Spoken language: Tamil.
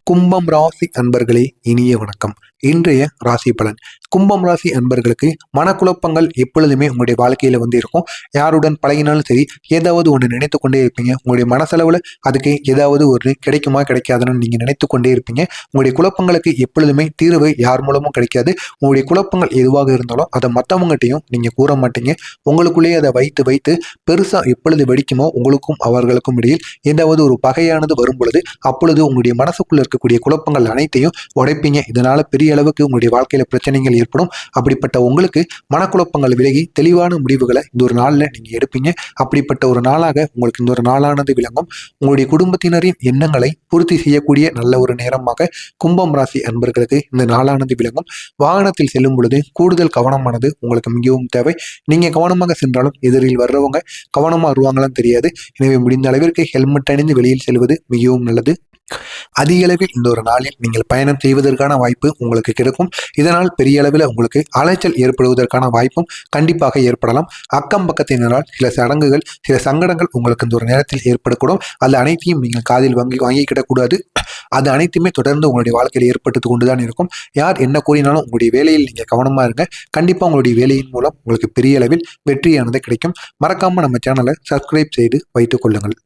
கும்பம் ராசி அன்பர்களே, இனிய வணக்கம். இன்றைய ராசி பலன். கும்பம் ராசி அன்பர்களுக்கு மனக்குழப்பங்கள் எப்பொழுதுமே உங்களுடைய வாழ்க்கையில இருக்கும். யாருடன் பழகினாலும் சரி, ஏதாவது ஒன்று நினைத்து கொண்டே இருப்பீங்க. உங்களுடைய மனசளவுல அதுக்கு ஏதாவது ஒரு கிடைக்குமா கிடைக்காதுன்னு நீங்க நினைத்து கொண்டே இருப்பீங்க. உங்களுடைய குழப்பங்களுக்கு எப்பொழுதுமே தீர்வு யார் மூலமும் கிடைக்காது. உங்களுடைய குழப்பங்கள் எதுவாக இருந்தாலும் அதை மற்றவங்ககிட்டையும் நீங்க கூற மாட்டீங்க. உங்களுக்குள்ளேயே அதை வைத்து வைத்து பெருசா எப்பொழுது வெடிக்குமோ உங்களுக்கும் அவர்களுக்கும் இடையில் ஏதாவது ஒரு பகையானது வரும் பொழுது அப்பொழுது உங்களுடைய மனசுக்குள்ள இருக்கக்கூடிய குழப்பங்கள் அனைத்தையும் உடைப்பீங்க. இதனால பெரிய அளவுக்கு உங்களுடைய வாழ்க்கையில பிரச்சனைகள் ஏற்படும். அப்படிப்பட்ட உங்களுக்கு மனக்குழப்பங்கள் விலகி தெளிவான முடிவுகளை இந்த ஒரு நாள்ல நீங்க எடுப்பீங்க. அப்படிப்பட்ட ஒரு நாளாக உங்களுக்கு இந்த ஒரு நாளானது விளங்கும். உங்களுடைய குடும்பத்தினரின் எண்ணங்களை பூர்த்தி செய்யக்கூடிய நல்ல ஒரு நேரமாக கும்பம் ராசி அன்பர்களுக்கு இந்த நாளானது விளங்கும். வாகனத்தில் செல்லும் பொழுது கூடுதல் கவனமானது உங்களுக்கு மிகவும் தேவை. நீங்க கவனமாக சென்றாலும் எதிரில் வர்றவங்க கவனமா வருவாங்களான்னு தெரியாது. எனவே முடிந்த அளவிற்கு ஹெல்மெட் அணிந்து வெளியில் செல்வது மிகவும் நல்லது. அதிக அளவில் இந்த ஒரு நாளில் நீங்கள் பயணம் செய்வதற்கான வாய்ப்பு உங்களுக்கு கிடைக்கும். இதனால் பெரிய அளவில் உங்களுக்கு அலைச்சல் ஏற்படுவதற்கான வாய்ப்பும் கண்டிப்பாக ஏற்படலாம். அக்கம் பக்கத்தினரால் சில சடங்குகள், சில சங்கடங்கள் உங்களுக்கு இந்த ஒரு நேரத்தில் ஏற்படக்கூடும். அது அனைத்தையும் நீங்கள் காதில் வாங்கிக்கிடக்கூடாது. அது அனைத்துமே தொடர்ந்து உங்களுடைய வாழ்க்கையில் ஏற்பட்டு கொண்டுதான் இருக்கும். யார் என்ன கூறினாலும் உங்களுடைய வேலையில் நீங்கள் கவனமா இருங்க. கண்டிப்பா உங்களுடைய வேலையின் மூலம் உங்களுக்கு பெரிய அளவில் வெற்றியானது கிடைக்கும். மறக்காம நம்ம சேனலை சப்ஸ்கிரைப் செய்து வைத்துக் கொள்ளுங்கள்.